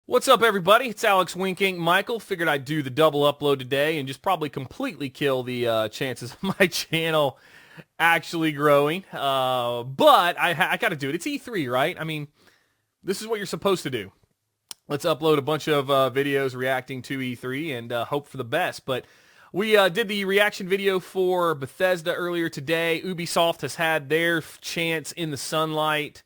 What's up, everybody? It's Alex winking. Michael figured I'd do the double upload today and just probably completely kill the chances of my channel actually growing. But I got to do it. It's E3, right? I mean, this is what you're supposed to do. Let's upload a bunch of videos reacting to E3 and hope for the best. But we did the reaction video for Bethesda earlier today. Ubisoft has had their chance in the sunlight.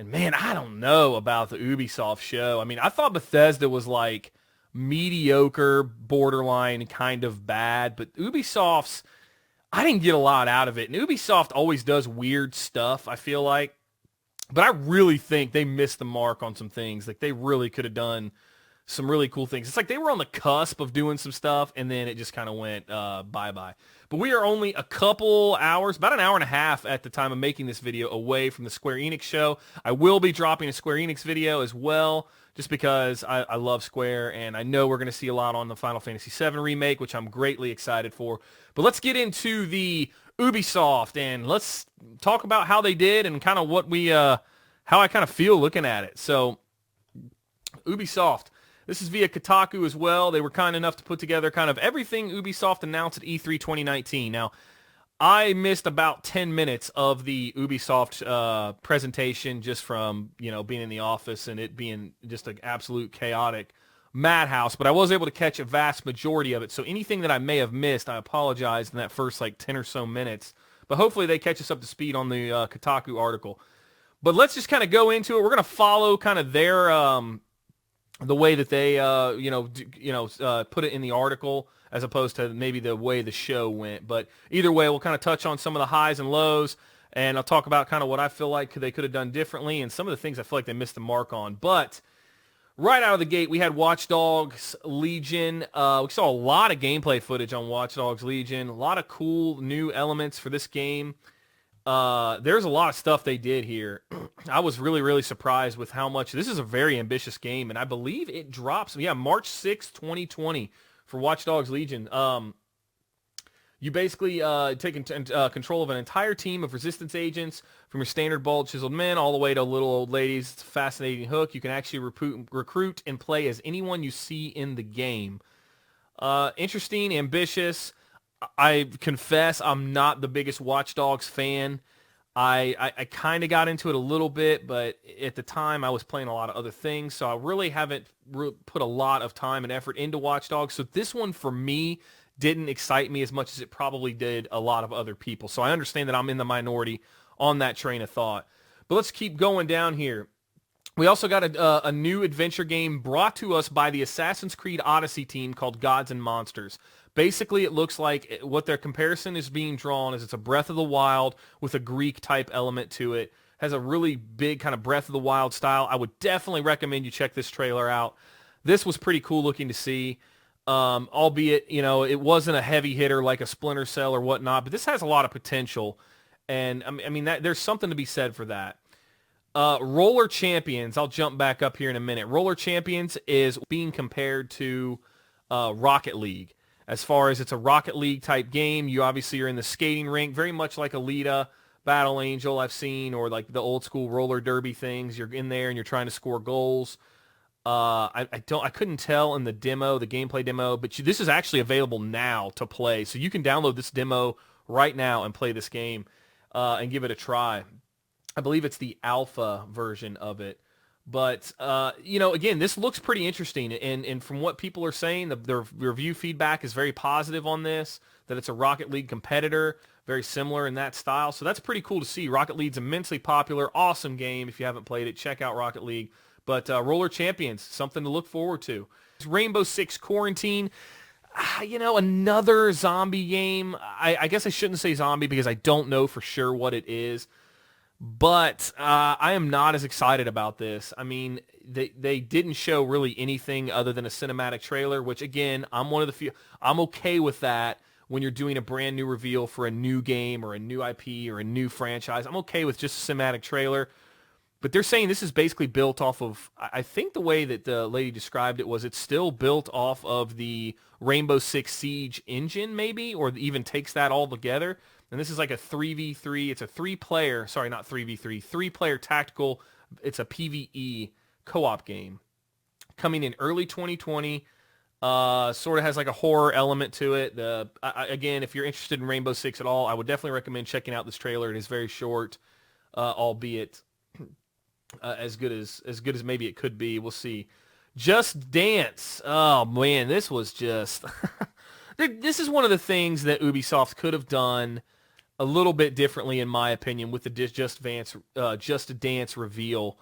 And man, I don't know about the Ubisoft show. I mean, I thought Bethesda was like mediocre, borderline, kind of bad, but Ubisoft's, I didn't get a lot out of it. And Ubisoft always does weird stuff, I feel like. But I really think they missed the mark on some things. Like, they really could have done some really cool things. It's like they were on the cusp of doing some stuff, and then it just kind of went bye-bye. But we are only a couple hours, about an hour and a half at the time of making this video, away from the Square Enix show. I will be dropping a Square Enix video as well, just because I love Square, and I know we're going to see a lot on the Final Fantasy VII Remake, which I'm greatly excited for. But let's get into the Ubisoft, and let's talk about how they did and kind of what we, how I kind of feel looking at it. So, Ubisoft. This is via Kotaku as well. They were kind enough to put together kind of everything Ubisoft announced at E3 2019. Now, I missed about 10 minutes of the Ubisoft presentation just from, being in the office and it being just an absolute chaotic madhouse. But I was able to catch a vast majority of it. So anything that I may have missed, I apologize in that first 10 or so minutes. But hopefully they catch us up to speed on the Kotaku article. But let's just kind of go into it. We're going to follow kind of their the way that they put it in the article, as opposed to maybe the way the show went. But either way, we'll kind of touch on some of the highs and lows, and I'll talk about kind of what I feel like they could have done differently and some of the things I feel like they missed the mark on. But right out of the gate, we had Watch Dogs Legion. We saw a lot of gameplay footage on Watch Dogs Legion, a lot of cool new elements for this game. There's a lot of stuff they did here. I was really, really surprised with how much. This is a very ambitious game, and I believe it drops, March 6th, 2020 for Watch Dogs Legion. You basically take control of an entire team of resistance agents, from your standard bald chiseled men all the way to little old ladies. It's a fascinating hook. You can actually recruit and play as anyone you see in the game. Interesting, ambitious. I confess I'm not the biggest Watch Dogs fan. I kind of got into it a little bit, but at the time I was playing a lot of other things, so I really haven't put a lot of time and effort into Watch Dogs. So this one for me didn't excite me as much as it probably did a lot of other people. So I understand that I'm in the minority on that train of thought. But let's keep going down here. We also got a new adventure game brought to us by the Assassin's Creed Odyssey team called Gods and Monsters. Basically, it looks like what their comparison is being drawn is it's a Breath of the Wild with a Greek-type element to it. Has a really big kind of Breath of the Wild style. I would definitely recommend you check this trailer out. This was pretty cool looking to see, albeit, it wasn't a heavy hitter like a Splinter Cell or whatnot, but this has a lot of potential, and I mean there's something to be said for that. Roller Champions, I'll jump back up here in a minute. Roller Champions is being compared to Rocket League. As far as it's a Rocket League type game, you obviously are in the skating rink, very much like Alita, Battle Angel I've seen, or like the old school roller derby things. You're in there and you're trying to score goals. I couldn't tell in the demo, the gameplay demo, but this is actually available now to play. So you can download this demo right now and play this game and give it a try. I believe it's the alpha version of it. But, again, this looks pretty interesting. And from what people are saying, the review feedback is very positive on this, that it's a Rocket League competitor, very similar in that style. So that's pretty cool to see. Rocket League's immensely popular, awesome game. If you haven't played it, check out Rocket League. But Roller Champions, something to look forward to. Rainbow Six Quarantine, another zombie game. I guess I shouldn't say zombie because I don't know for sure what it is. But I am not as excited about this. I mean, they didn't show really anything other than a cinematic trailer, which, again, I'm one of the few. I'm okay with that when you're doing a brand new reveal for a new game or a new IP or a new franchise. I'm okay with just a cinematic trailer. But they're saying this is basically built off of, I think the way that the lady described it was it's still built off of the Rainbow Six Siege engine, maybe, or even takes that all together. And this is like a 3v3. It's a three-player tactical. It's a PvE co-op game. coming in early 2020. Sort of has like a horror element to it. Again, if you're interested in Rainbow Six at all, I would definitely recommend checking out this trailer. It is very short, albeit as good as maybe it could be. We'll see. Just Dance. Oh man, this was just this is one of the things that Ubisoft could have done a little bit differently, in my opinion, with the Just Dance reveal.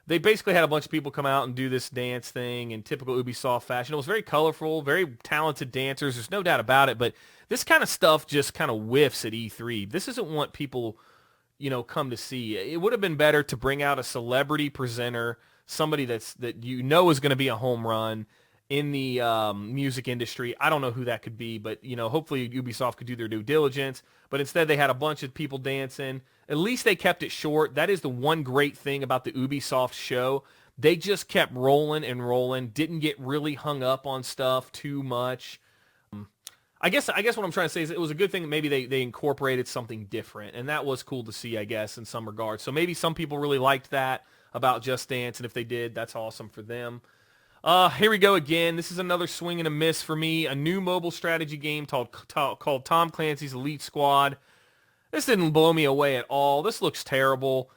They basically had a bunch of people come out and do this dance thing in typical Ubisoft fashion. It was very colorful, very talented dancers. There's no doubt about it, but this kind of stuff just kind of whiffs at E3. This isn't what people, come to see. It would have been better to bring out a celebrity presenter, somebody that is going to be a home run in the music industry. I don't know who that could be, but hopefully Ubisoft could do their due diligence. But instead, they had a bunch of people dancing. At least they kept it short. That is the one great thing about the Ubisoft show. They just kept rolling and rolling. Didn't get really hung up on stuff too much. I guess what I'm trying to say is it was a good thing that maybe they incorporated something different, and that was cool to see, I guess, in some regards. So maybe some people really liked that about Just Dance, and if they did, that's awesome for them. Here we go again. This is another swing and a miss for me. A new mobile strategy game called Tom Clancy's Elite Squad. This didn't blow me away at all. This looks terrible.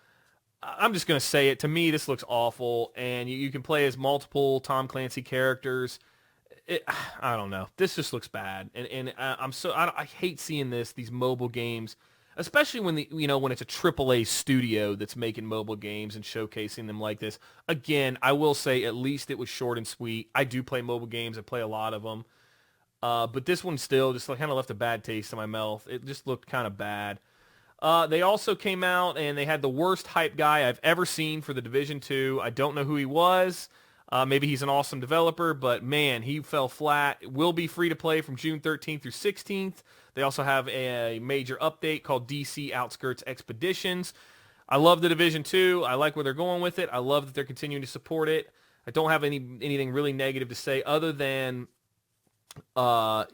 I'm just going to say it. To me, this looks awful. And you can play as multiple Tom Clancy characters. I don't know. This just looks bad. And I hate seeing these mobile games, especially when when it's a AAA studio that's making mobile games and showcasing them like this. Again, I will say at least it was short and sweet. I do play mobile games. I play a lot of them. But this one still just kind of left a bad taste in my mouth. It just looked kind of bad. They also came out and they had the worst hype guy I've ever seen for The Division 2. I don't know who he was. Maybe he's an awesome developer, but man, he fell flat. It will be free to play from June 13th through 16th. They also have a major update called DC Outskirts Expeditions. I love The Division 2. I like where they're going with it. I love that they're continuing to support it. I don't have anything really negative to say other than, the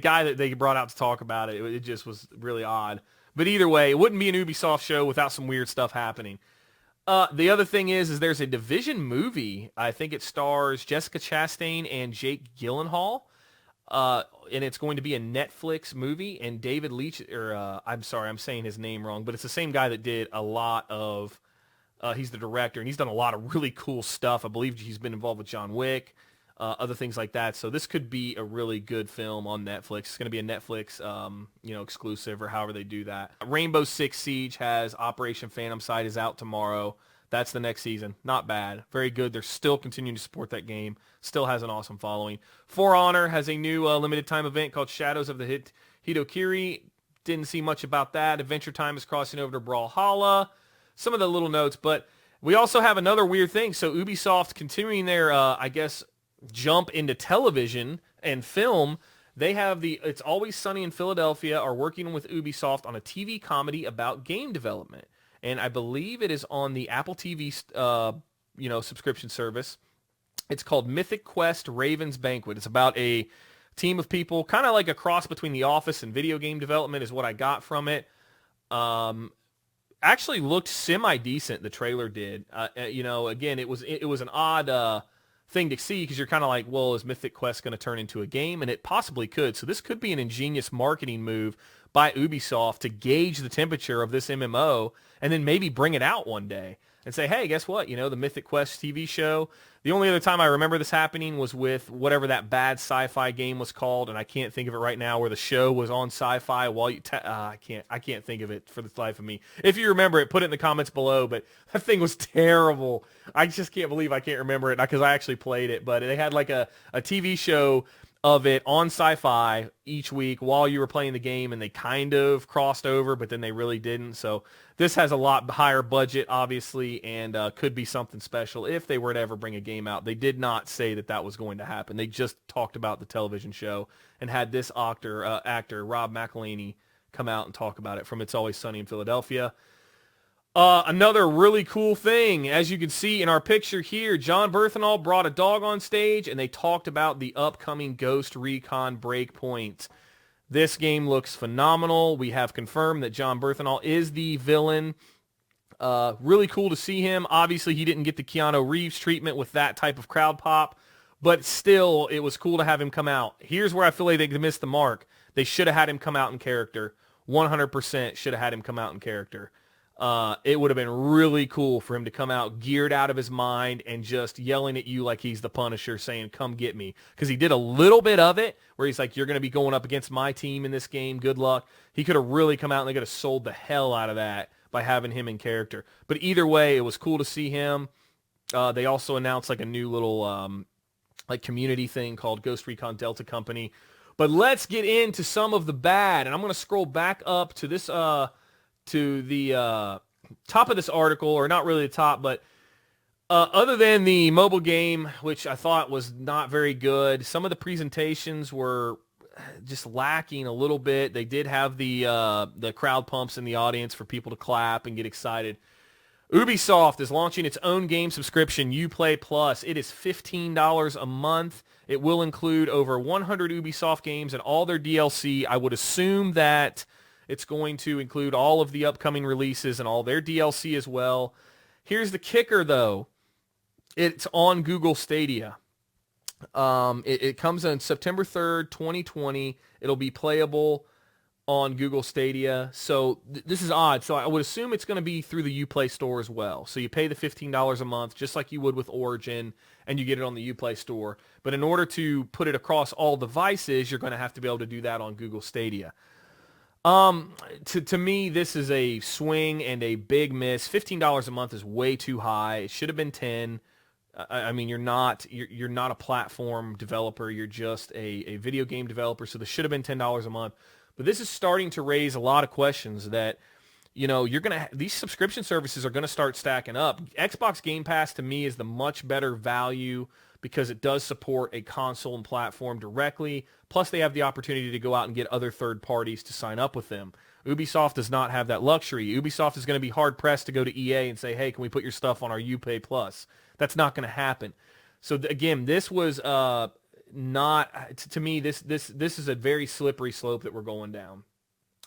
guy that they brought out to talk about it, it just was really odd. But either way, it wouldn't be an Ubisoft show without some weird stuff happening. The other thing is there's a Division movie. I think it stars Jessica Chastain and Jake Gyllenhaal. And it's going to be a Netflix movie. And David Leitch, I'm sorry, I'm saying his name wrong, but it's the same guy that did a lot of, he's the director, and he's done a lot of really cool stuff. I believe he's been involved with John Wick, other things like that. So this could be a really good film on Netflix. It's going to be a Netflix, exclusive, or however they do that. Rainbow Six Siege has Operation Phantom Sight is out tomorrow. That's the next season. Not bad. Very good. They're still continuing to support that game. Still has an awesome following. For Honor has a new limited time event called Shadows of the Hitokiri. Didn't see much about that. Adventure Time is crossing over to Brawlhalla. Some of the little notes, but we also have another weird thing. So Ubisoft continuing their, jump into television and film. They have It's Always Sunny in Philadelphia are working with Ubisoft on a TV comedy about game development. And I believe it is on the Apple TV, subscription service. It's called Mythic Quest Raven's Banquet. It's about a team of people, kind of like a cross between The Office and video game development is what I got from it. Actually looked semi-decent, the trailer did. Again, it was an odd thing to see because you're kind of like, well, is Mythic Quest going to turn into a game? And it possibly could. So this could be an ingenious marketing move by Ubisoft to gauge the temperature of this MMO and then maybe bring it out one day and say, hey, guess what? The Mythic Quest TV show. The only other time I remember this happening was with whatever that bad sci-fi game was called, and I can't think of it right now, where the show was on sci-fi while you... I can't think of it for the life of me. If you remember it, put it in the comments below, but that thing was terrible. I just can't believe I can't remember it, because I actually played it, but they had like a TV show of it on sci-fi each week while you were playing the game, and they kind of crossed over, but then they really didn't. So this has a lot higher budget, obviously, and could be something special if they were to ever bring a game out. They did not say that was going to happen. They just talked about the television show and had this actor Rob McElhenney come out and talk about it from It's Always Sunny in Philadelphia. Another really cool thing, as you can see in our picture here, John Berthenol brought a dog on stage, and they talked about the upcoming Ghost Recon Breakpoint. This game looks phenomenal. We have confirmed that John Berthenol is the villain Really cool to see him. Obviously, he didn't get the Keanu Reeves treatment with that type of crowd pop, but still, it was cool to have him come out. Here's where I feel like they missed the mark. They should have had him come out in character. 100% should have had him come out in character. It would have been really cool for him to come out geared out of his mind and just yelling at you like he's the Punisher, saying, come get me. Because he did a little bit of it where he's like, you're going to be going up against my team in this game. Good luck. He could have really come out and they could have sold the hell out of that by having him in character. But either way, it was cool to see him. They also announced like a new little like community thing called Ghost Recon Delta Company. But let's get into some of the bad. And I'm going to scroll back up to this to the top of this article, or not really the top, but other than the mobile game, which I thought was not very good, some of the presentations were just lacking a little bit. They did have the crowd pumps in the audience for people to clap and get excited. Ubisoft is launching its own game subscription, Uplay Plus. It is $15 a month. It will include over 100 Ubisoft games and all their DLC. I would assume that it's going to include all of the upcoming releases and all their DLC as well. Here's the kicker, though. It's on Google Stadia. It comes on September 3rd, 2020. It'll be playable on Google Stadia. So this is odd. So I would assume it's going to be through the Uplay store as well. So you pay the $15 a month, just like you would with Origin, and you get it on the Uplay store. But in order to put it across all devices, you're going to have to be able to do that on Google Stadia. To me, this is a swing and a big miss. $15 a month is way too high. It should have been 10. I mean, you're not a platform developer. You're just a video game developer. So this should have been $10 a month. But this is starting to raise a lot of questions that, you know, these subscription services are going to start stacking up. Xbox Game Pass to me is the much better value because it does support a console and platform directly. Plus, they have the opportunity to go out and get other third parties to sign up with them. Ubisoft does not have that luxury. Ubisoft is going to be hard-pressed to go to EA and say, hey, can we put your stuff on our Uplay Plus? That's not going to happen. So, again, this was not, to me, this is a very slippery slope that we're going down.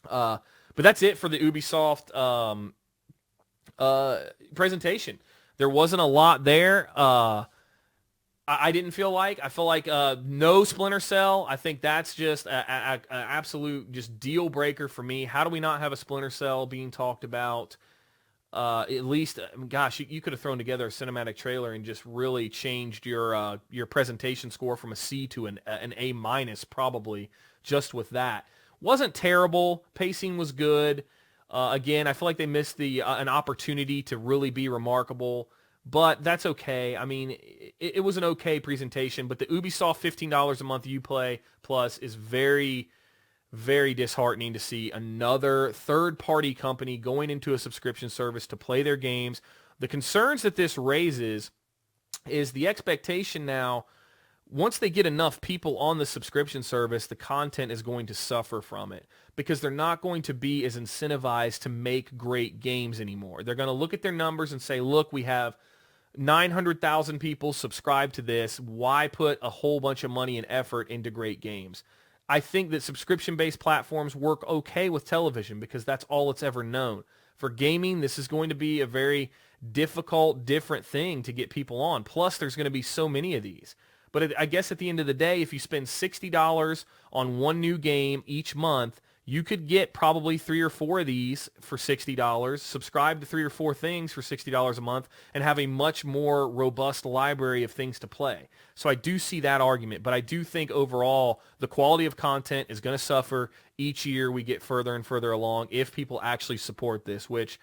But that's it for the Ubisoft presentation. There wasn't a lot there. I didn't feel like. I feel like no Splinter Cell. I think that's just an absolute just deal breaker for me. How do we not have a Splinter Cell being talked about? At least, gosh, you could have thrown together a cinematic trailer and just really changed your presentation score from a C to an A minus probably just with that. Wasn't terrible. Pacing was good. Again, I feel like they missed an opportunity to really be remarkable. But that's okay. I mean, it was an okay presentation, but the Ubisoft $15 a month Uplay Plus is very, very disheartening to see another third-party company going into a subscription service to play their games. The concerns that this raises is the expectation now, once they get enough people on the subscription service, the content is going to suffer from it because they're not going to be as incentivized to make great games anymore. They're going to look at their numbers and say, look, we have 900,000 people subscribe to this. Why put a whole bunch of money and effort into great games? I think that subscription-based platforms work okay with television because that's all it's ever known. For gaming, this is going to be a very difficult, different thing to get people on. Plus, there's going to be so many of these. But I guess at the end of the day, if you spend $60 on one new game each month, you could get probably 3 or 4 of these for $60, subscribe to 3 or 4 things for $60 a month, and have a much more robust library of things to play. So I do see that argument, but I do think overall the quality of content is going to suffer each year we get further and further along if people actually support this, which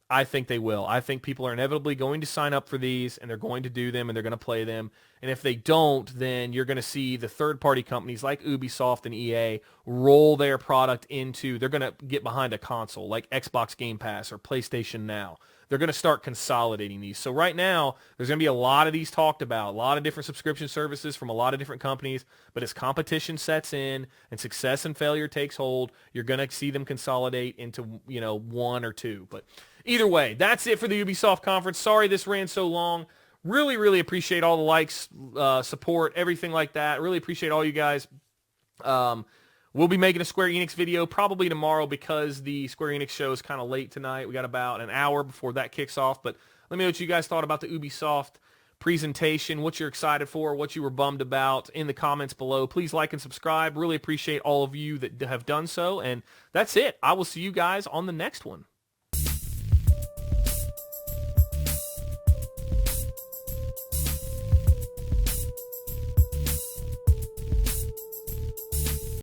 I think they will. I think people are inevitably going to sign up for these, and they're going to do them, and they're going to play them. And if they don't, then you're going to see the third-party companies like Ubisoft and EA roll their product into, they're going to get behind a console like Xbox Game Pass or PlayStation Now. They're going to start consolidating these. So right now, there's going to be a lot of these talked about, a lot of different subscription services from a lot of different companies. But as competition sets in and success and failure takes hold, you're going to see them consolidate into, one or two. But either way, that's it for the Ubisoft conference. Sorry this ran so long. Really, really appreciate all the likes, support, everything like that. Really appreciate all you guys. We'll be making a Square Enix video probably tomorrow because the Square Enix show is kind of late tonight. We got about an hour before that kicks off. But let me know what you guys thought about the Ubisoft presentation, what you're excited for, what you were bummed about in the comments below. Please like and subscribe. Really appreciate all of you that have done so. And that's it. I will see you guys on the next one.